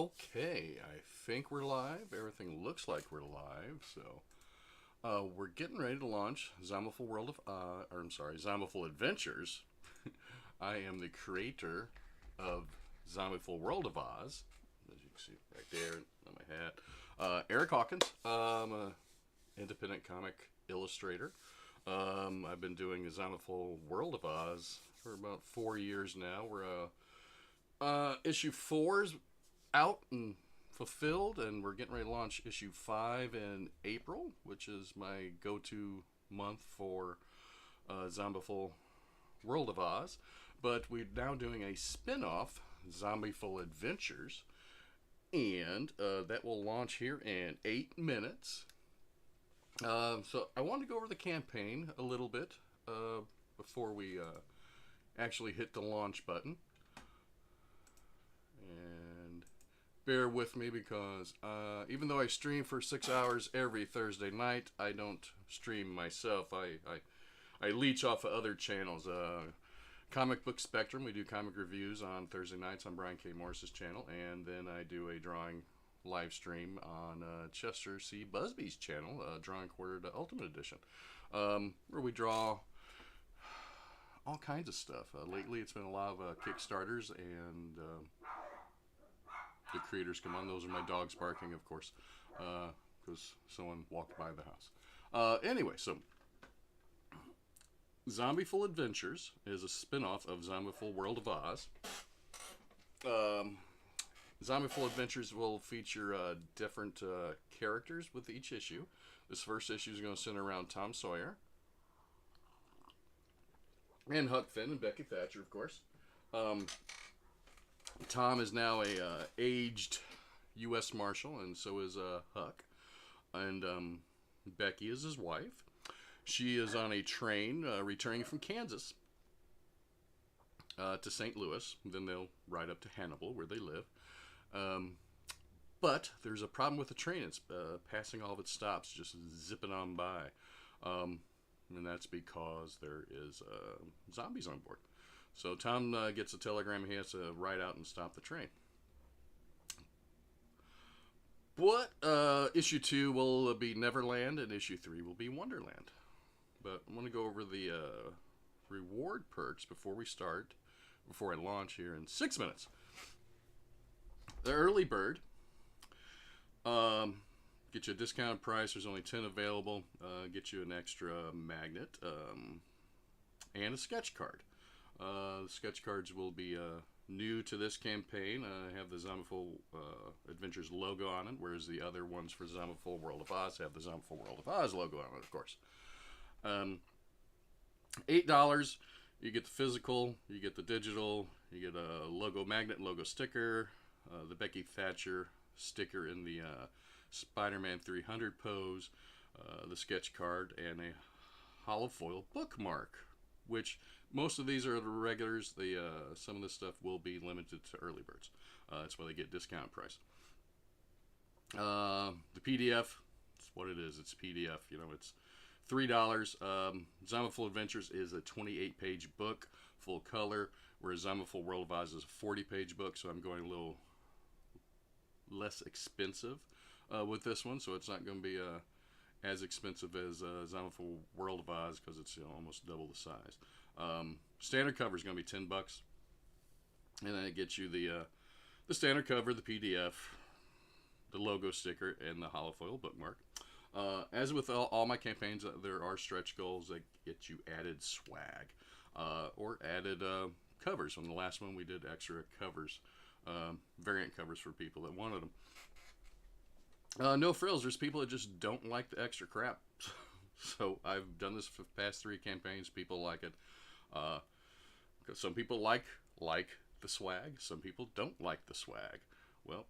Okay, I think we're live. Everything looks like we're live. We're getting ready to launch Zombieful Zombieful Adventures. I am the creator of Zombieful World of Oz, as you can see right there on my hat. Eric Hawkins. I'm an independent comic illustrator. I've been doing the Zombieful World of Oz for about 4 years now. We're issue 4's out and fulfilled, and we're getting ready to launch issue 5 in April, which is my go-to month for Zombieful World of Oz. But we're now doing a spin-off, Zombieful Adventures, and that will launch here in 8 minutes. So I want to go over the campaign a little bit before we actually hit the launch button. And bear with me because even though I stream for 6 hours every Thursday night, I don't stream myself. I leech off of other channels. Comic Book Spectrum, we do comic reviews on Thursday nights on Brian K. Morris's channel, and then I do a drawing live stream on Chester C. Busby's channel, Drawing Quarter to Ultimate Edition, where we draw all kinds of stuff. Lately it's been a lot of Kickstarters, and the creators come on. Those are my dogs barking, of course, because someone walked by the house. Anyway, so Zombieful Adventures is a spin-off of Zombieful World of Oz. Zombieful Adventures will feature different characters with each issue. This first issue is going to center around Tom Sawyer and Huck Finn and Becky Thatcher, of course. Tom is now a aged U.S. Marshal, and so is Huck. And Becky is his wife. She is on a train returning from Kansas to St. Louis. Then they'll ride up to Hannibal, where they live. But there's a problem with the train. It's passing all of its stops, just zipping on by. And that's because there is zombies on board. So Tom gets a telegram he has to ride out and stop the train. But issue 2 will be Neverland, and issue 3 will be Wonderland. But I'm going to go over the reward perks before I launch here in 6 minutes. The early bird, get you a discounted price. There's only 10 available. Get you an extra magnet and a sketch card. The sketch cards will be new to this campaign. Have the Zombieful Adventures logo on it, whereas the other ones for Zombieful World of Oz have the Zombieful World of Oz logo on it, of course. $8, you get the physical, you get the digital, you get a logo magnet, logo sticker, the Becky Thatcher sticker in the Spider-Man 300 pose, the sketch card, and a holofoil bookmark, which most of these are the regulars. Some of this stuff will be limited to early birds. That's why they get discount price. The PDF, it's what it is. It's PDF. You know, it's $3. Zombieful Adventures is a 28-page book, full color, whereas Zombieful World of Oz is a 40-page book, so I'm going a little less expensive with this one, so it's not going to be as expensive as Zombieful World of Oz because it's almost double the size. Standard cover is going to be $10, and then it gets you the standard cover, the PDF, the logo sticker, and the holofoil bookmark. As with all my campaigns, there are stretch goals that get you added swag or added covers. On the last one, we did extra covers, variant covers for people that wanted them. No frills. There's people that just don't like the extra crap. So I've done this for the past 3 campaigns. People like it. Because some people like the swag. Some people don't like the swag. Well,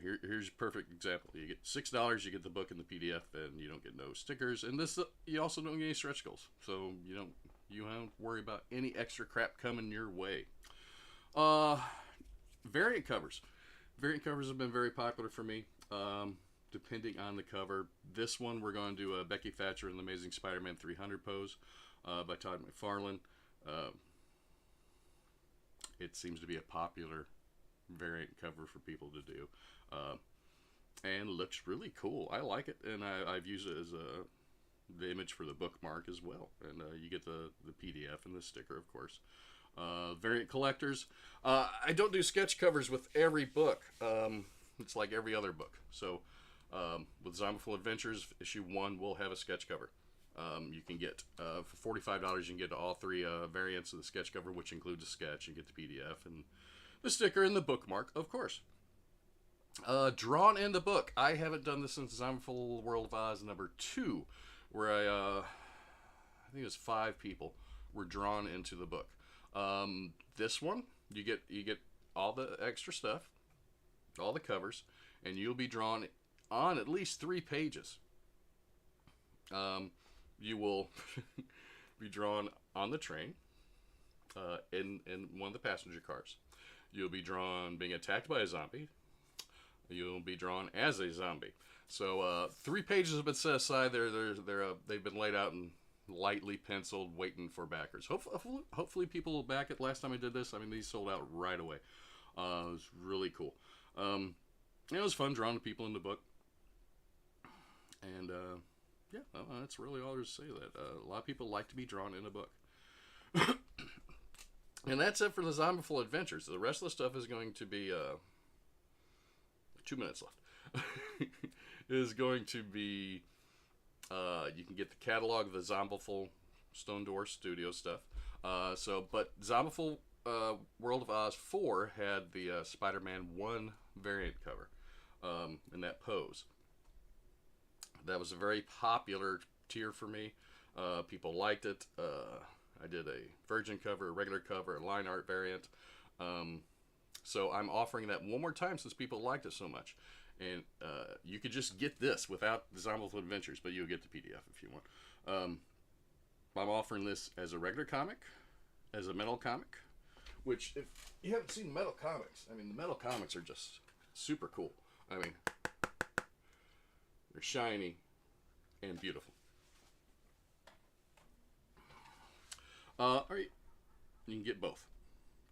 here's a perfect example. You get $6, you get the book and the PDF, and you don't get no stickers. And this, you also don't get any stretch goals. So you don't worry about any extra crap coming your way. Variant covers. Variant covers have been very popular for me. Depending on the cover. This one we're going to do Becky Thatcher in the Amazing Spider-Man 300 pose by Todd McFarlane. It seems to be a popular variant cover for people to do. And looks really cool. I like it, and I've used it as the image for the bookmark as well. And you get the PDF and the sticker, of course. Variant collectors. I don't do sketch covers with every book. It's like every other book. So with Zombieful Adventures, issue 1 will have a sketch cover. You can get, for $45, you can get all 3 variants of the sketch cover, which includes a sketch. You get the PDF and the sticker and the bookmark, of course. Drawn in the book. I haven't done this since Zombieful World of Oz number 2, where I think it was 5 people were drawn into the book. This one, you get all the extra stuff, all the covers, and you'll be drawn on at least 3 pages. You will be drawn on the train, in one of the passenger cars. You'll be drawn being attacked by a zombie. You'll be drawn as a zombie. So 3 pages have been set aside. They've been laid out and lightly penciled, waiting for backers. Hopefully people will back it. Last time I did this, I mean, these sold out right away. It was really cool. It was fun drawing people in the book. And yeah, that's really all there's to say. That a lot of people like to be drawn in a book. And that's it for the Zombieful Adventures. The rest of the stuff is going to be 2 minutes left. Is going to be you can get the catalog of the Zombieful Stone Door Studio stuff. But Zombieful World of Oz 4 had the Spider-Man 1 variant cover in that pose. That was a very popular tier for me. People liked it. I did a Virgin cover, a regular cover, a line art variant. So I'm offering that one more time since people liked it so much. And you could just get this without the Zombieful Adventures, but you'll get the PDF if you want. I'm offering this as a regular comic, as a metal comic, which if you haven't seen metal comics, I mean, the metal comics are just super cool. I mean, they're shiny and beautiful. All right, you can get both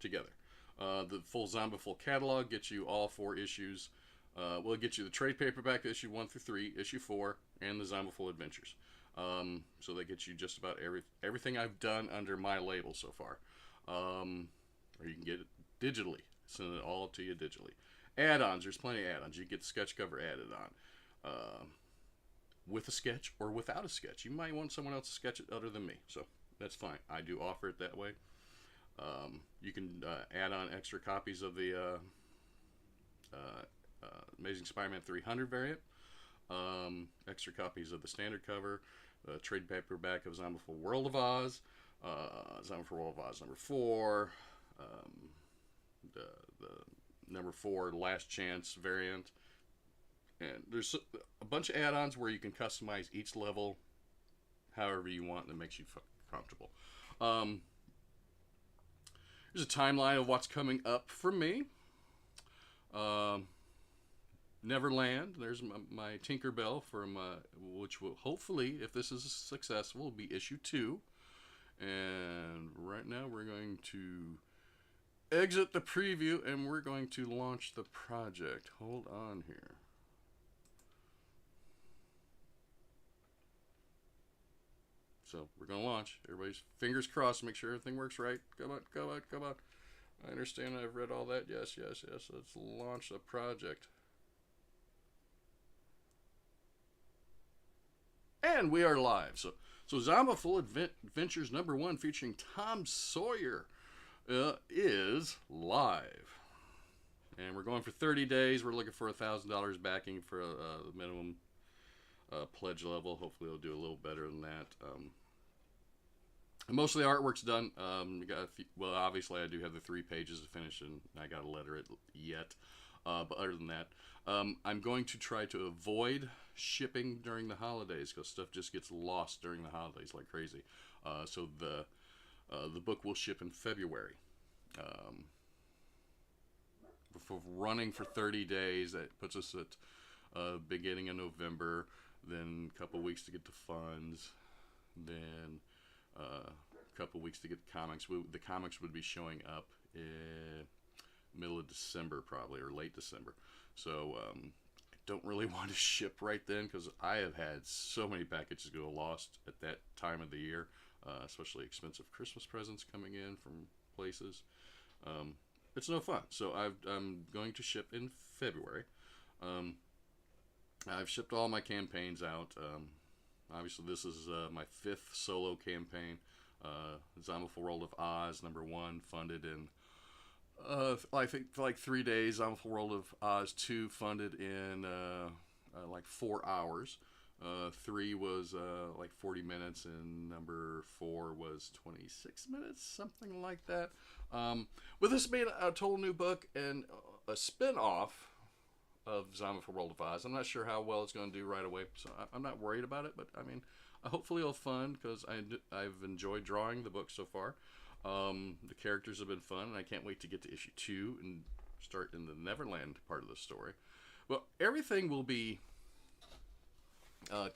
together. The full Zombieful catalog gets you all 4 issues. We'll get you the trade paperback, issue 1 through 3, issue 4, and the Zombieful Adventures. So they get you just about everything I've done under my label so far. Or you can get it digitally. Send it all to you digitally. Add-ons, there's plenty of add-ons. You get the sketch cover added on. With a sketch or without a sketch. You might want someone else to sketch it other than me. So that's fine. I do offer it that way. You can add on extra copies of the Amazing Spider-Man 300 variant, extra copies of the standard cover, trade paperback of Zombieful World of Oz, Zombieful World of Oz number 4, the number 4 Last Chance variant, and there's a bunch of add-ons where you can customize each level however you want, and it makes you comfortable. Here's a timeline of what's coming up for me. Neverland, there's my Tinkerbell from which will hopefully, if this is successful, will be issue 2. And right now we're going to exit the preview and we're going to launch the project. Hold on here. So we're going to launch. Everybody's fingers crossed. Make sure everything works right. Come on, come on, come on. I understand. I've read all that. Yes, yes, yes. Let's launch the project. And we are live. So Zombieful Adventures number 1 featuring Tom Sawyer is live. And we're going for 30 days. We're looking for $1,000 backing for the minimum pledge level. Hopefully it'll do a little better than that. Most of the artwork's done. Well, obviously I do have the 3 pages to finish, and I got to letter it yet. But other than that, I'm going to try to avoid shipping during the holidays because stuff just gets lost during the holidays like crazy. So the book will ship in February. For running for 30 days, that puts us at beginning of November. Then a couple weeks to get the funds. Then a couple weeks to get the comics. The comics would be showing up middle of December probably, or late December. So I don't really want to ship right then, because I have had so many packages go lost at that time of the year, especially expensive Christmas presents coming in from places. It's no fun. So I'm going to ship in February. I've shipped all my campaigns out. Obviously, this is my 5th solo campaign. Zombieful World of Oz, #1, funded in, I think, for like 3 days. Zombieful World of Oz 2, funded in like 4 hours. 3 was like 40 minutes, and number 4 was 26 minutes, something like that. With this being a total new book and a spin-off of Zombieful World of Oz, I'm not sure how well it's going to do right away, so I'm not worried about it, but I mean, hopefully it'll fun, because I've enjoyed drawing the book so far. The characters have been fun, and I can't wait to get to issue 2 and start in the Neverland part of the story. Well, everything will be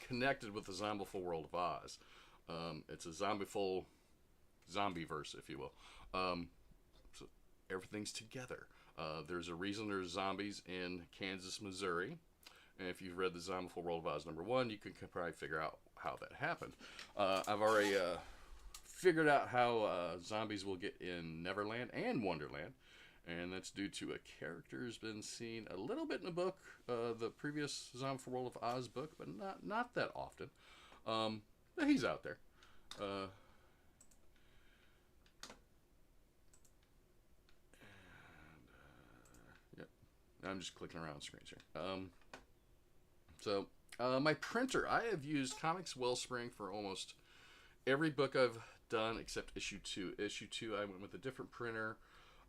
connected with the Zombieful World of Oz. It's a Zombieful zombieverse, if you will. So everything's together. There's a reason there's zombies in Kansas, Missouri. And if you've read the Zombieful World of Oz #1, you can probably figure out how that happened. I've already figured out how zombies will get in Neverland and Wonderland. And that's due to a character who's been seen a little bit in the book, the previous Zombieful World of Oz book, but not that often. But he's out there. I'm just clicking around screens here. So my printer, I have used Comics Wellspring for almost every book I've done except issue 2. Issue 2, I went with a different printer,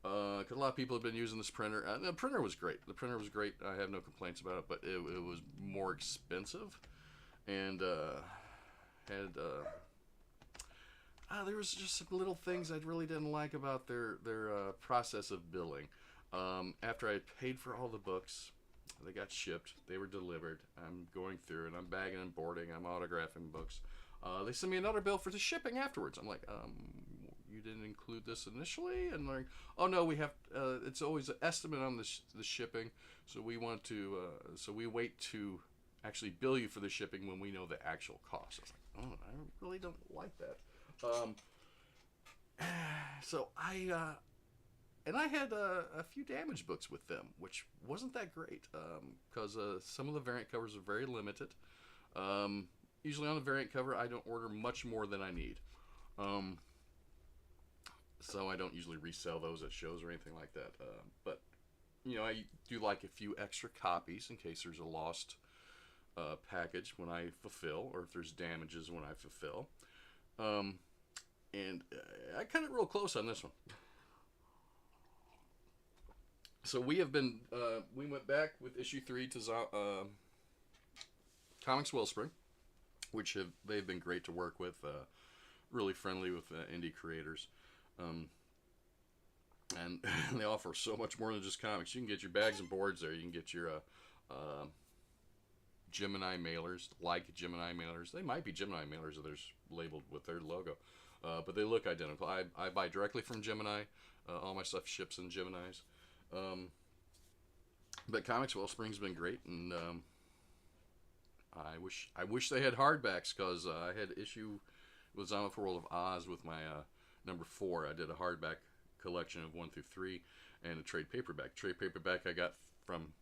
because a lot of people have been using this printer. The printer was great. I have no complaints about it, but it was more expensive, and there was just some little things I really didn't like about their process of billing. After I had paid for all the books, they got shipped, they were delivered, I'm going through and I'm bagging and boarding, I'm autographing books. They sent me another bill for the shipping afterwards. I'm like, you didn't include this initially? And like, oh no, we have, it's always an estimate on the shipping, so we want to, so we wait to actually bill you for the shipping when we know the actual cost. I was like, oh, I really don't like that. So and I had a few damaged books with them, which wasn't that great, because some of the variant covers are very limited. Usually on the variant cover, I don't order much more than I need. So I don't usually resell those at shows or anything like that. But, you know, I do like a few extra copies in case there's a lost package when I fulfill, or if there's damages when I fulfill. And I cut it real close on this one. So we have been, we went back with issue 3 to Comics Wellspring, which they've been great to work with, really friendly with indie creators. And they offer so much more than just comics. You can get your bags and boards there. You can get your Gemini mailers, like Gemini mailers. They might be Gemini mailers if they're labeled with their logo. But they look identical. I buy directly from Gemini. All my stuff ships in Geminis. But Comics Wellspring's been great, and I wish they had hardbacks, because I had issue with Zombieful World of Oz with my number 4. I did a hardback collection of 1 through 3 and a trade paperback. Trade paperback I got from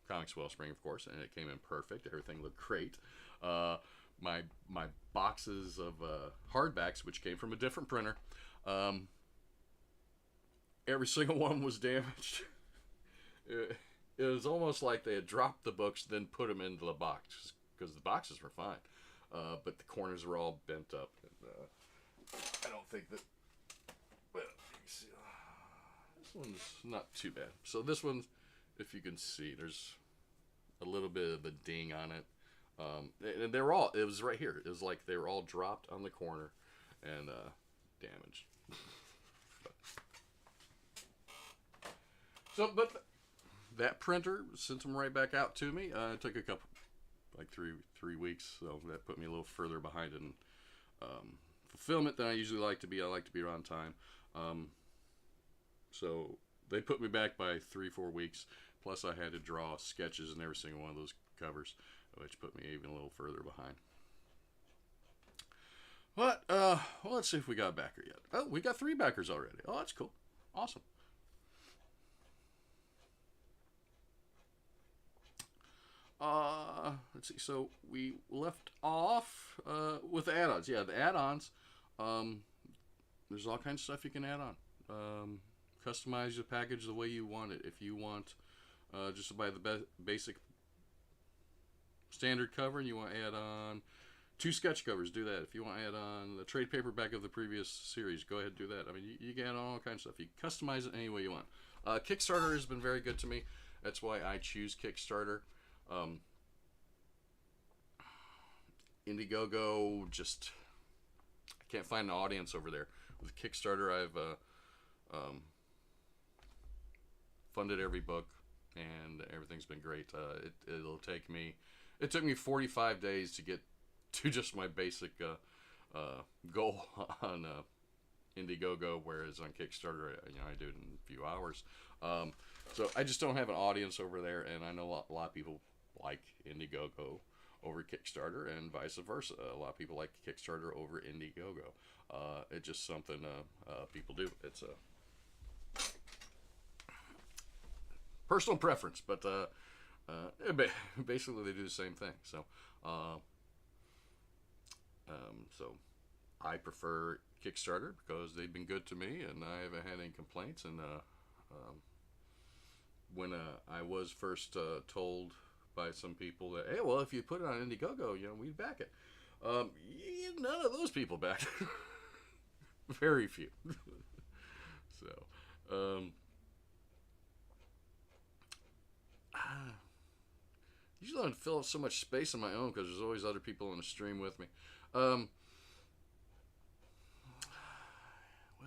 Comics Wellspring, of course, and it came in perfect. Everything looked great. My boxes of hardbacks, which came from a different printer, every single one was damaged. It was almost like they had dropped the books, then put them into the box, because the boxes were fine, but the corners were all bent up. And, I don't think that. Well, you can see, this one's not too bad. So this one, if you can see, there's a little bit of a ding on it. And they were all. It was right here. It was like they were all dropped on the corner and damaged. But that printer sent them right back out to me. It took a couple, like three weeks, so that put me a little further behind in fulfillment than I usually like to be. I like to be on time. So they put me back by 3-4 weeks. Plus, I had to draw sketches in every single one of those covers, which put me even a little further behind. But, well, let's see if we got a backer yet. Oh, we got 3 backers already. Oh, that's cool. Awesome. Let's see. So we left off with the add-ons. Yeah, the add-ons. There's all kinds of stuff you can add on. Customize the package the way you want it. If you want just to buy the basic standard cover and you want to add on 2 sketch covers, do that. If you want to add on the trade paperback of the previous series, go ahead and do that. I mean, you can add on all kinds of stuff. You customize it any way you want. Kickstarter has been very good to me. That's why I choose Kickstarter. Indiegogo, just I can't find an audience over there. With Kickstarter, I've funded every book, and everything's been great. It took me 45 days to get to just my basic goal on Indiegogo, whereas on Kickstarter, I do it in a few hours. So I just don't have an audience over there, and I know a lot of people like Indiegogo over Kickstarter, and vice versa. A lot of people like Kickstarter over Indiegogo. It's just something people do. It's a personal preference, but basically they do the same thing. So, so I prefer Kickstarter because they've been good to me, and I haven't had any complaints. And when I was first told by some people that, hey, well, if you put it on Indiegogo, we'd back it. None of those people backed it. Very few. So, usually I don't fill up so much space on my own because there's always other people on the stream with me. Well,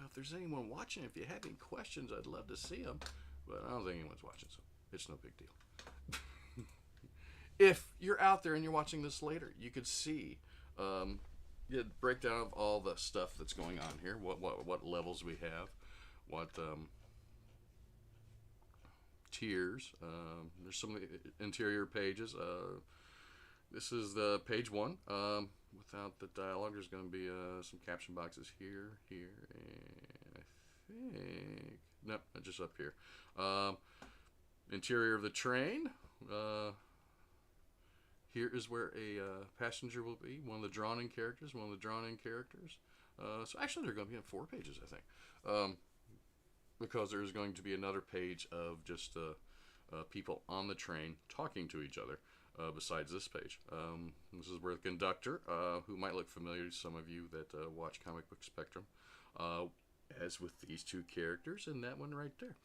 if there's anyone watching, if you have any questions, I'd love to see them. But I don't think anyone's watching, so it's no big deal. If you're out there and you're watching this later, you could see the breakdown of all the stuff that's going on here. What levels we have, what tiers. There's some of the interior pages. This is the page 1. Without the dialogue, there's going to be some caption boxes here, and I think nope, just up here. Interior of the train. Here is where a passenger will be. One of the drawn-in characters. So actually, they're going to be in 4 pages, I think, because there's going to be another page of just people on the train talking to each other. Besides this page, this is where the conductor, who might look familiar to some of you that watch Comic Book Spectrum, as with these 2 characters and that one right there.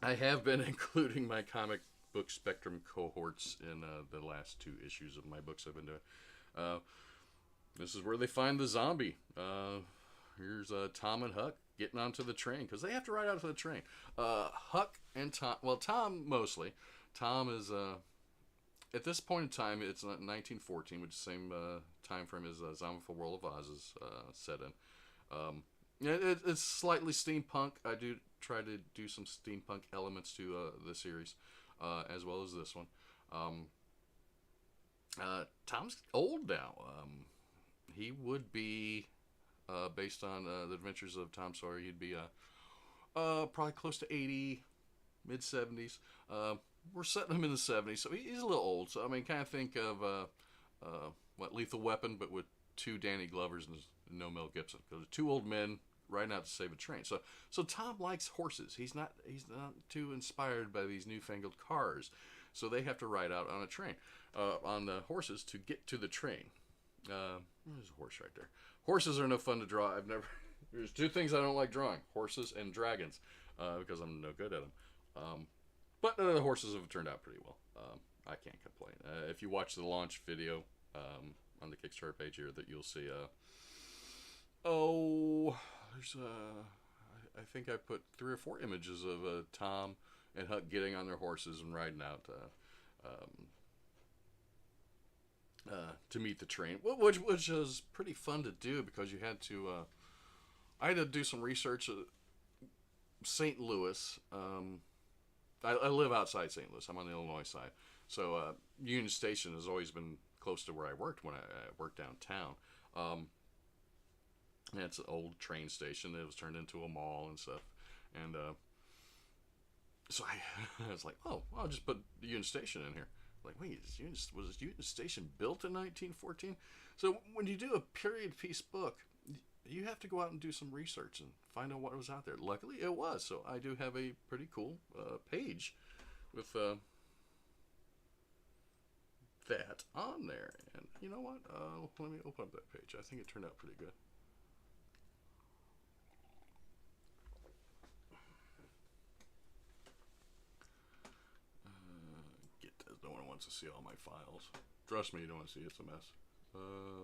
I have been including my Comic Book Spectrum cohorts in the last 2 issues of my books I've been doing. This is where they find the zombie. Here's Tom and Huck getting onto the train because they have to ride out to the train. Huck and Tom, well, Tom mostly. Tom is, at this point in time, it's 1914, which is the same time frame as Zombieful World of Oz is set in. It's slightly steampunk. I do try to do some steampunk elements to the series, as well as this one. Tom's old now. He would be, based on the adventures of Tom Sawyer, he'd be probably close to 80, mid-70s. We're setting him in the 70s, so he's a little old. So, I mean, kind of think of, Lethal Weapon, but with 2 Danny Glovers and no Mel Gibson. Because 2 old men riding out to save a train. So Tom likes horses. He's not too inspired by these newfangled cars. So they have to ride out on a train, on the horses to get to the train. There's a horse right there. Horses are no fun to draw. There's 2 things I don't like drawing: horses and dragons, because I'm no good at them. But the horses have turned out pretty well. I can't complain. If you watch the launch video on the Kickstarter page here, that you'll see. I think I put 3 or 4 images of Tom and Huck getting on their horses and riding out to meet the train, which was pretty fun to do because you had to. I had to do some research St. Louis. I live outside St. Louis. I'm on the Illinois side. So Union Station has always been close to where I worked when I worked downtown. And it's an old train station that was turned into a mall and stuff. And so I was like, oh, I'll just put Union Station in here. Like, wait, was Union Station built in 1914? So when you do a period piece book, you have to go out and do some research and find out what was out there. Luckily, it was. So I do have a pretty cool page with that on there. And you know what? Let me open up that page. I think it turned out pretty good. No one wants to see all my files. Trust me, you don't want to see it. It's a mess.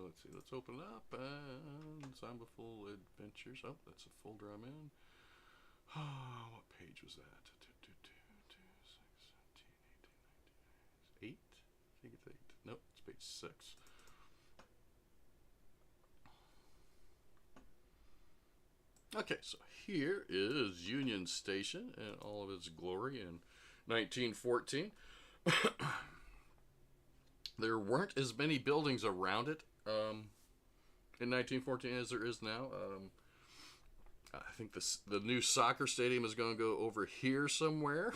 Let's see. Let's open it up. And Zombieful Adventures. Oh, that's a folder I'm in. What page was that? 8? I think it's 8. Nope, it's page 6. Okay, so here is Union Station in all of its glory in 1914. There weren't as many buildings around it in 1914 as there is now. I think the new soccer stadium is going to go over here somewhere.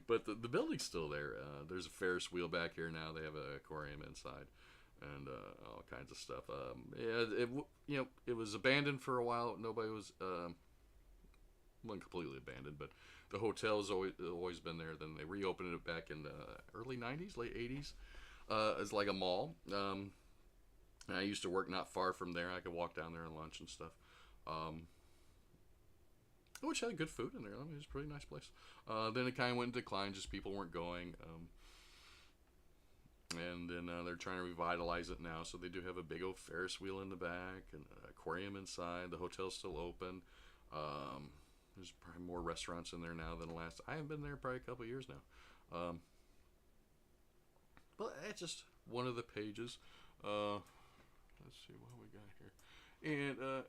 But the building's still there. There's a Ferris wheel back here now. They have an aquarium inside and all kinds of stuff. It was abandoned for a while. Nobody was wasn't completely abandoned, but the hotel has always been there. Then they reopened it back in the early 90s, late 80s, as like a mall. And I used to work not far from there. I could walk down there and lunch and stuff. Which had good food in there. I mean, it was a pretty nice place. Then it kind of went in decline, just people weren't going. And then they're trying to revitalize it now. So they do have a big old Ferris wheel in the back and an aquarium inside. The hotel's still open. There's probably more restaurants in there now than the last. I haven't been there probably a couple of years now. But it's just one of the pages. Let's see what we got here. And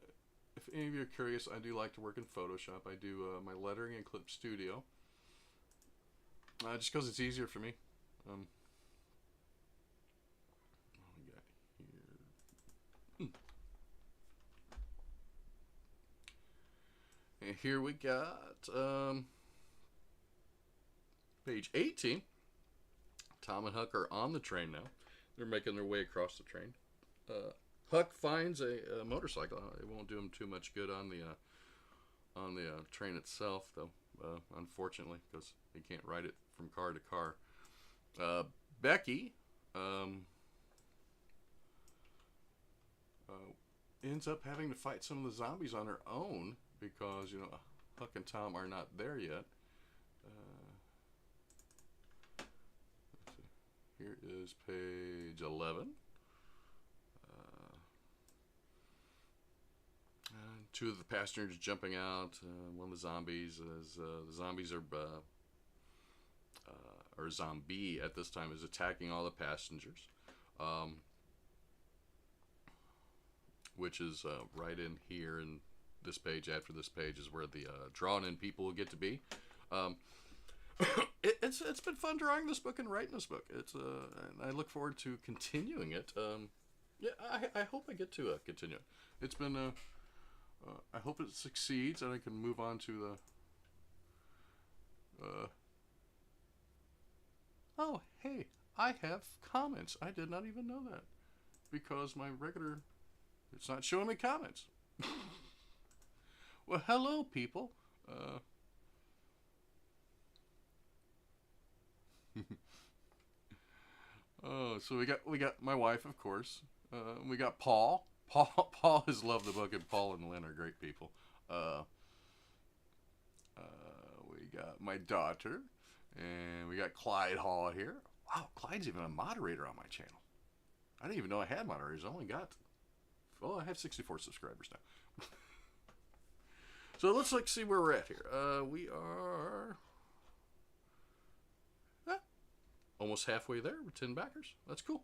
if any of you are curious, I do like to work in Photoshop. I do my lettering in Clip Studio. Just because it's easier for me. What we got here? And here we got page 18. Tom and Huck are on the train now. They're making their way across the train. Huck finds a motorcycle. It won't do him too much good on the train itself, though. Unfortunately, because he can't ride it from car to car. Becky ends up having to fight some of the zombies on her own because Huck and Tom are not there yet. Here is page 11. Two of the passengers jumping out. One of the zombies is the zombies are or zombie at this time is attacking all the passengers, which is right in here in this page. After this page is where the drawn in people will get to be. It's been fun drawing this book and writing this book. And I look forward to continuing it. I hope I get to continue it. It's been I hope it succeeds and I can move on to the oh, hey, I have comments. I did not even know that because my regular it's not showing me comments. Well, hello people. Oh, so we got my wife, of course. We got Paul. Paul has loved the book, and Paul and Lynn are great people. We got my daughter, and we got Clyde Hall here. Wow, Clyde's even a moderator on my channel. I didn't even know I had moderators. I have 64 subscribers now. So let's see where we're at here. We are almost halfway there with 10 backers. That's cool.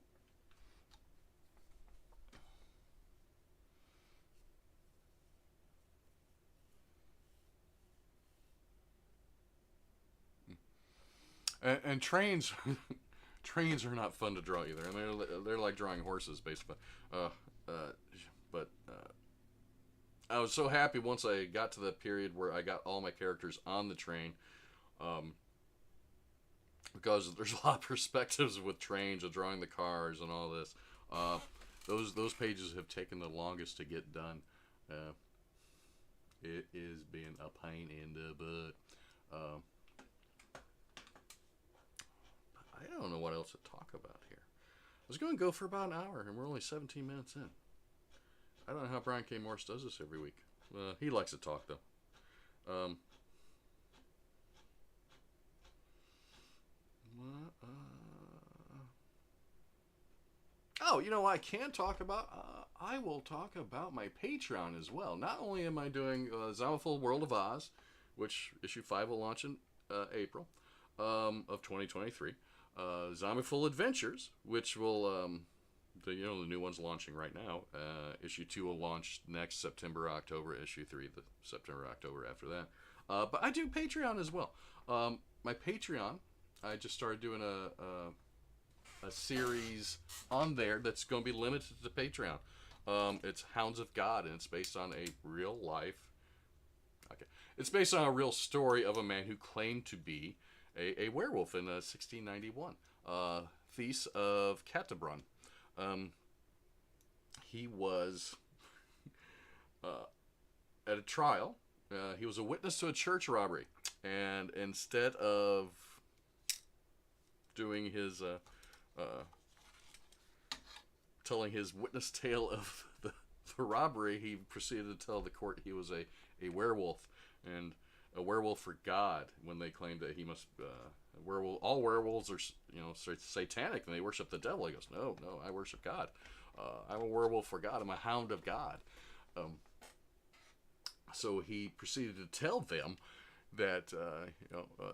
And trains, trains are not fun to draw either, and they're like drawing horses basically. But I was so happy once I got to the period where I got all my characters on the train, because there's a lot of perspectives with trains, of drawing the cars and all this. Those pages have taken the longest to get done. It is been a pain in the butt. I don't know what else to talk about here. I was going to go for about an hour, and we're only 17 minutes in. I don't know how Brian K. Morse does this every week. He likes to talk, though. Oh, you know what I can talk about? I will talk about my Patreon as well. Not only am I doing Zombieful World of Oz, which issue 5 will launch in April of 2023. Zombieful Adventures, which will, the new one's launching right now. Issue 2 will launch next September, October. Issue 3, the September, October after that. But I do Patreon as well. My Patreon, I just started doing a series on there that's going to be limited to Patreon. It's Hounds of God, and it's based on a real life. Okay, it's based on a real story of a man who claimed to be a werewolf in 1691. Thies of Cattebrunn. He was at a trial. He was a witness to a church robbery, and instead of doing his telling his witness tale of the robbery, he proceeded to tell the court he was a werewolf, and a werewolf for God, when they claimed that he must all werewolves are satanic and they worship the devil. He goes, no, I worship God. I'm a werewolf for God. I'm a hound of God. So he proceeded to tell them that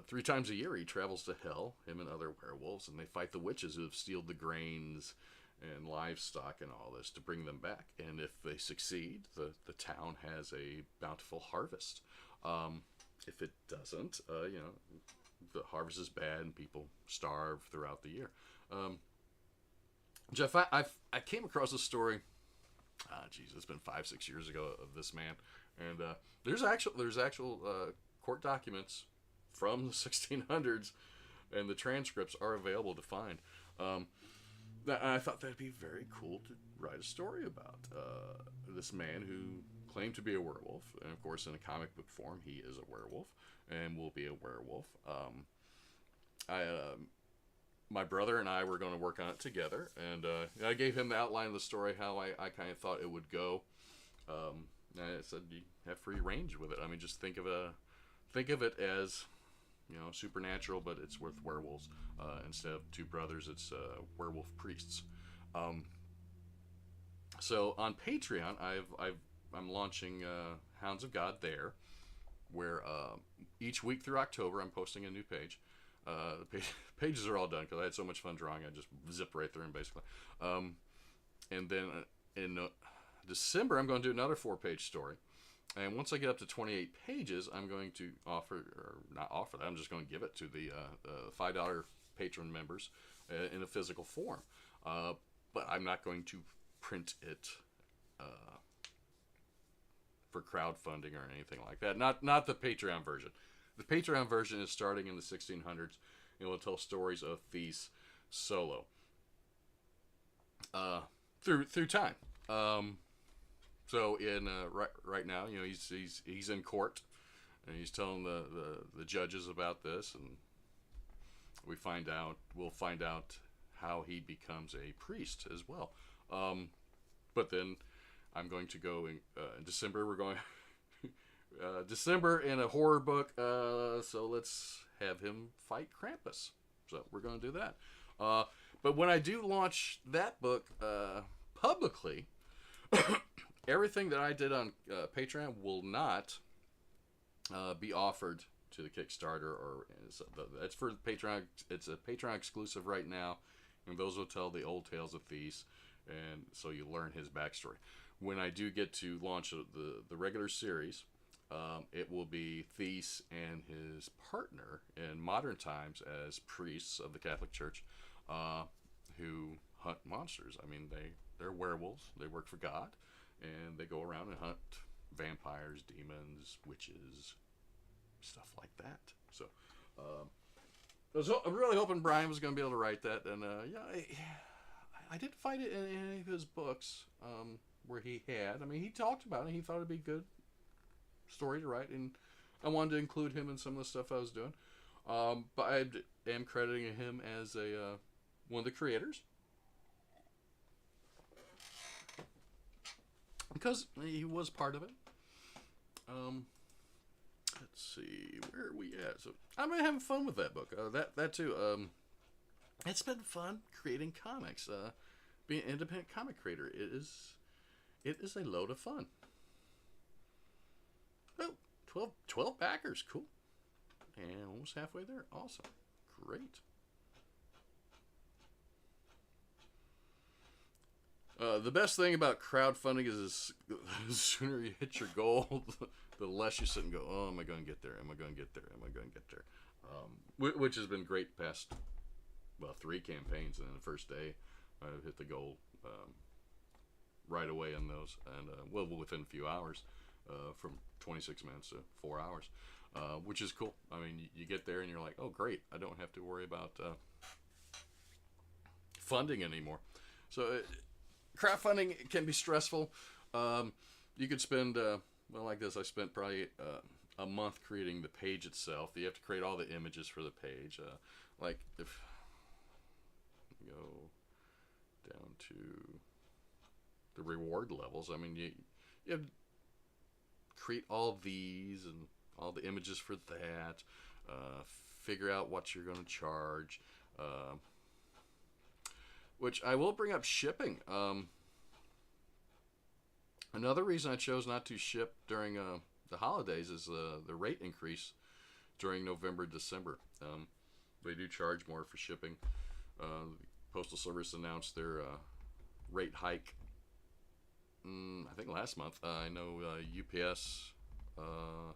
3 times a year he travels to hell, him and other werewolves, and they fight the witches who have stealed the grains and livestock and all this to bring them back. And if they succeed, the town has a bountiful harvest. If it doesn't, the harvest is bad and people starve throughout the year. Jeff, I came across a story. It's been 5-6 years ago of this man, and there's actual court documents from the 1600s, and the transcripts are available to find. I thought that'd be very cool to write a story about this man who claimed to be a werewolf, and of course in a comic book form he is a werewolf and will be a werewolf. My brother and I were going to work on it together, and I gave him the outline of the story, how I kind of thought it would go. And I said, you have free range with it. I mean, just think of it as supernatural, but it's with werewolves. Instead of 2 brothers, it's werewolf priests. So on Patreon, I'm launching Hounds of God there, where each week through October I'm posting a new page. The pages are all done because I had so much fun drawing. I just zip right through them basically. And then in December I'm going to do another 4-page story. And once I get up to 28 pages, I'm going to not offer that, I'm just going to give it to the $5 patron members in a physical form. But I'm not going to print it for crowdfunding or anything like that. Not the Patreon version. The Patreon version is starting in the 1600s. It will tell stories of Thies solo through time. So in right now, he's in court, and he's telling the judges about this, and we'll find out how he becomes a priest as well. But then I'm going to go in December. We're going December in a horror book. So let's have him fight Krampus. So we're going to do that. But when I do launch that book publicly. Everything that I did on Patreon will not be offered to the Kickstarter, that's for Patreon. It's a Patreon exclusive right now, and those will tell the old tales of Thies, and so you learn his backstory. When I do get to launch the regular series, It will be Thies and his partner in modern times as priests of the Catholic Church, who hunt monsters. I mean, they're werewolves. They work for God, and they go around and hunt vampires, demons, witches, stuff like that. So, I'm really hoping Brian was going to be able to write that, and yeah, I didn't find it in any of his books where he had. I mean, he talked about it. He thought it'd be a good story to write, and I wanted to include him in some of the stuff I was doing. But I am crediting him as a one of the creators because he was part of it. Let's see, where are we at? So I've been having fun with that book. That too. It's been fun creating comics. Being an independent comic creator, it is a load of fun. Oh, 12 backers, cool. And almost halfway there. Awesome. Great. The best thing about crowdfunding is the sooner you hit your goal, the less you sit and go, oh, am I going to get there? Am I going to get there? Am I going to get there? Which has been great past, 3 campaigns. And then the first day, I hit the goal right away in those. And, within a few hours, from 26 minutes to 4 hours, which is cool. I mean, you get there and you're like, oh, great. I don't have to worry about funding anymore. So, crowdfunding can be stressful. You could spend, like this, I spent probably a month creating the page itself. You have to create all the images for the page. Like if you go down to the reward levels, I mean, you have to create all these and all the images for that. Figure out what you're going to charge. Which I will bring up shipping. Another reason I chose not to ship during the holidays is the rate increase during November, December. They do charge more for shipping. The Postal Service announced their rate hike, I think last month. I know UPS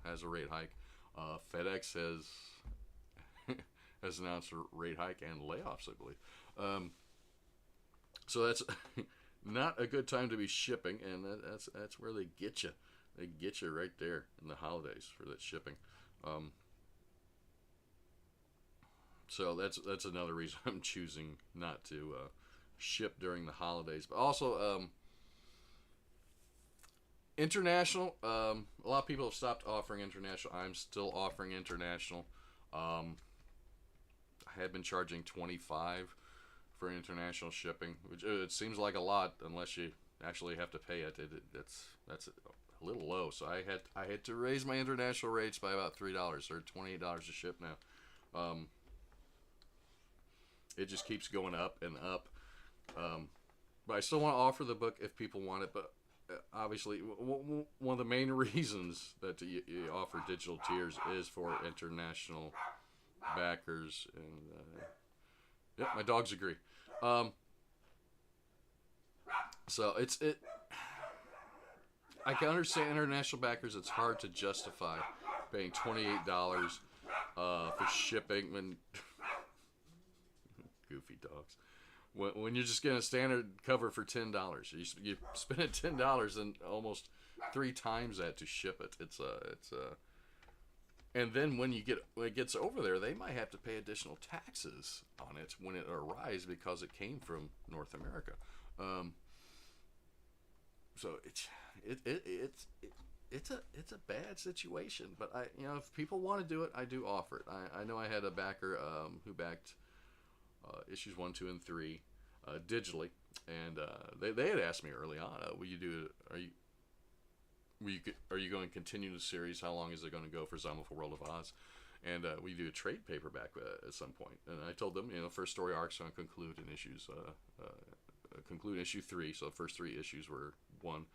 has a rate hike. FedEx has announced a rate hike and layoffs, I believe. So that's not a good time to be shipping, and that's where they get you. They get you right there in the holidays for that shipping. So that's another reason I'm choosing not to ship during the holidays. But also international. A lot of people have stopped offering international. I'm still offering international. I had been charging $25 for international shipping, which it seems like a lot unless you actually have to pay it. That's a little low. So I had to raise my international rates by about $3 or $28 to ship now. It just keeps going up and up. But I still want to offer the book if people want it. But obviously, one of the main reasons that you offer digital tiers is for international backers. And yeah, my dogs agree. So I can understand international backers. It's hard to justify paying $28 for shipping when goofy dogs. When you're just getting a standard cover for $10, you spend $10 and almost 3 times that to ship it. It's and then when it gets over there, they might have to pay additional taxes on it when it arrives because it came from North America. So it's a bad situation. But if people want to do it, I do offer it. I know I had a backer who backed issues 1, 2, and 3 digitally, and they had asked me early on, will you do it? Are you going to continue the series? How long is it going to go for Zombieful World of Oz? And we do a trade paperback at some point. And I told them, first story arc's going to conclude in conclude issue 3. So the first 3 issues were one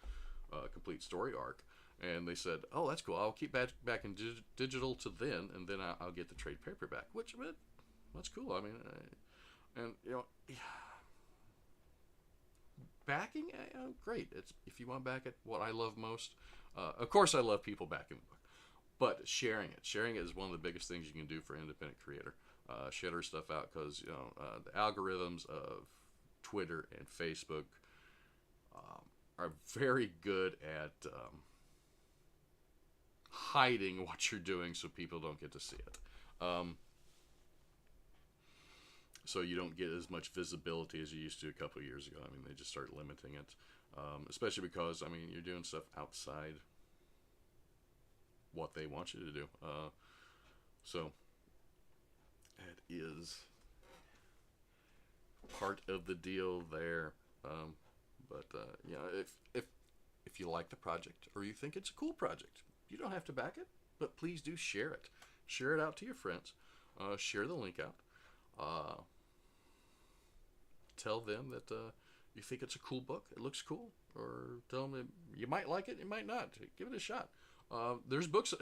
complete story arc. And they said, oh, that's cool. I'll keep back in digital to then, and then I'll get the trade paperback. Which, that's cool. I mean, backing, great. It's if you want to back it, what I love most. Of course, I love people backing the book. But sharing it is one of the biggest things you can do for an independent creator. Share our stuff out because the algorithms of Twitter and Facebook are very good at hiding what you're doing so people don't get to see it. So you don't get as much visibility as you used to a couple of years ago. I mean, they just start limiting it, especially because, I mean, you're doing stuff outside what they want you to do. So that is part of the deal there. But if you like the project or you think it's a cool project, you don't have to back it, but please do share it. Share it out to your friends. Share the link out. Tell them that you think it's a cool book. It looks cool. Or tell them you might like it, you might not. Give it a shot. There's books.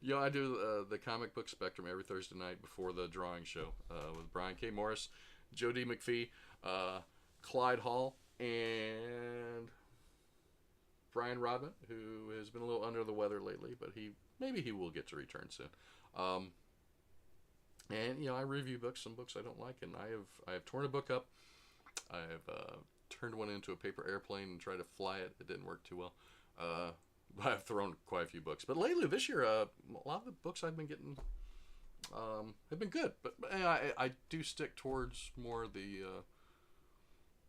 I do the comic book spectrum every Thursday night before the drawing show with Brian K. Morris, Joe D. McPhee, Clyde Hall, and Brian Rodman, who has been a little under the weather lately, but maybe he will get to return soon. And I review books, some books I don't like, and I have torn a book up. I have turned one into a paper airplane and tried to fly it. It didn't work too well. I've thrown quite a few books, but lately this year, a lot of the books I've been getting have been good. But I do stick towards more the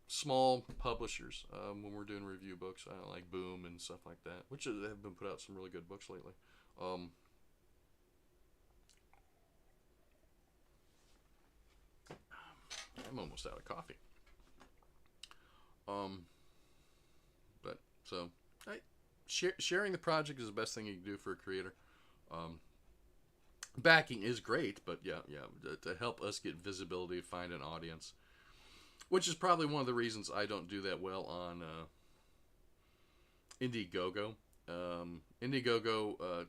small publishers when we're doing review books. I like Boom and stuff like that, which have been put out some really good books lately. I'm almost out of coffee. But so sharing the project is the best thing you can do for a creator. Backing is great, but to help us get visibility, find an audience, which is probably one of the reasons I don't do that well on Indiegogo. Indiegogo,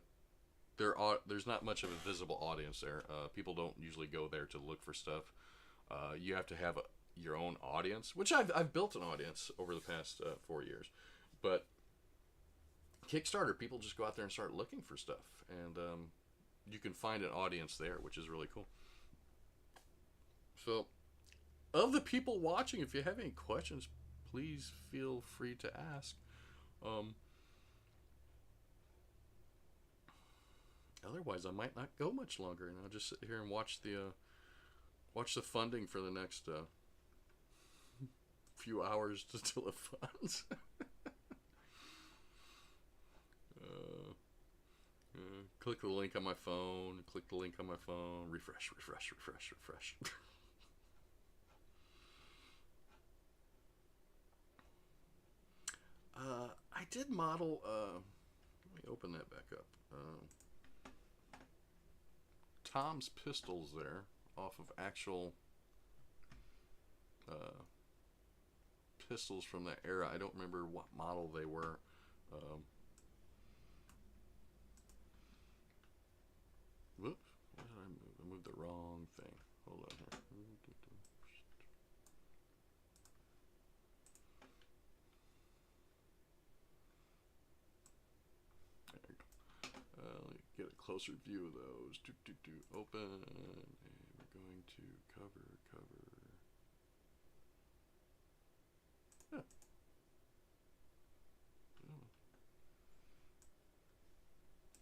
there's not much of a visible audience there. People don't usually go there to look for stuff. You have to have your own audience, which I've built an audience over the past 4 years. But Kickstarter, people just go out there and start looking for stuff, and you can find an audience there, which is really cool. So, of the people watching, if you have any questions, please feel free to ask. Otherwise, I might not go much longer, and I'll just sit here and watch the funding for the next few hours until it funds. Click the link on my phone. Click the link on my phone. Refresh. I did model. Let me open that back up. Tom's pistols there, off of actual pistols from that era. I don't remember what model they were. Whoops, what did I move? I moved the wrong thing. Hold on here. There we go. Let me get a closer view of those. Open, and we're going to cover.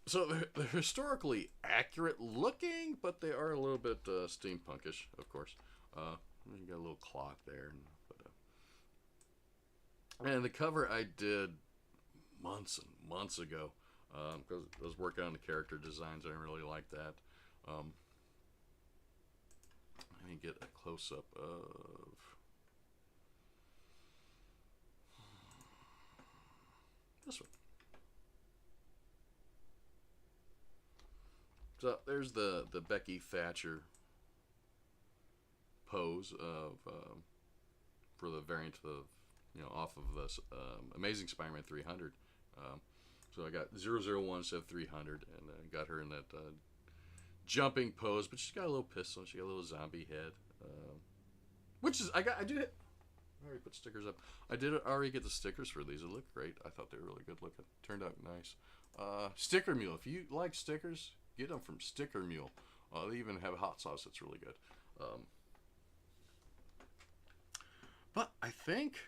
So they're historically accurate looking, but they are a little bit steampunkish, of course. You got a little clock there, and the cover I did months and months ago because I was working on the character designs. I really like that. Let me get a close up of. This one. So there's the Becky Thatcher pose of for the variant of off of this Amazing Spider-Man 300. So I got 001 instead of 300, and got her in that jumping pose. But she's got a little pistol. She got a little zombie head, which is I already put stickers up. I did already get the stickers for these. It looked great. I thought they were really good looking. Turned out nice. Sticker Mule. If you like stickers, get them from Sticker Mule. They even have hot sauce that's really good. But I think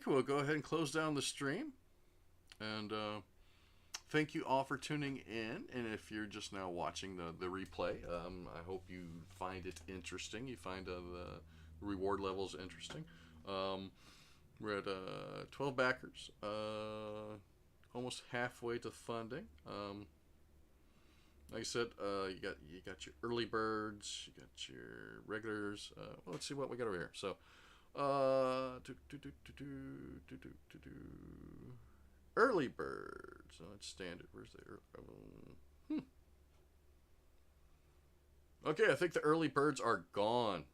we'll go ahead and close down the stream. And thank you all for tuning in. And if you're just now watching the replay, I hope you find it interesting. You find the reward levels interesting. We're at 12 backers, almost halfway to funding. Like I said, you got your early birds, you got your regulars. Well, let's see what we got over here. So, early birds. So it's standard. Where's the Okay, I think the early birds are gone.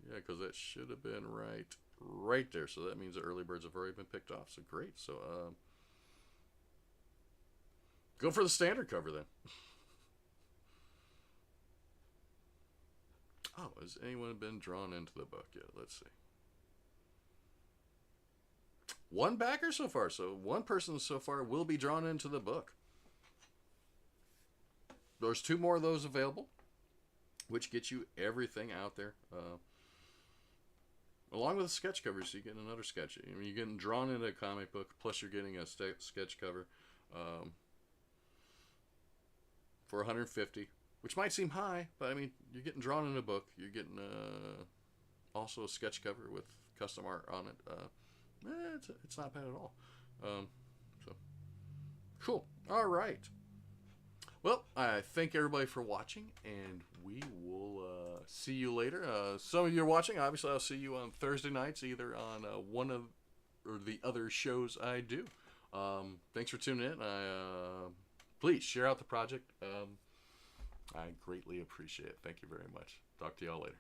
Yeah, because that should have been right there. So that means the early birds have already been picked off. So great. So go for the standard cover then. Oh, has anyone been drawn into the book yet? Let's see. One backer so far. So one person so far will be drawn into the book. There's 2 more of those available, which gets you everything out there. Along with the sketch covers, you get another sketch. I mean, you're getting drawn into a comic book, plus you're getting a sketch cover for $150, which might seem high, but I mean, you're getting drawn in a book. You're getting also a sketch cover with custom art on it. It's not bad at all. So cool. All right. Well, I thank everybody for watching, and we will see you later. Some of you are watching. Obviously, I'll see you on Thursday nights, either on one of or the other shows I do. Thanks for tuning in. Please share out the project. I greatly appreciate it. Thank you very much. Talk to y'all later.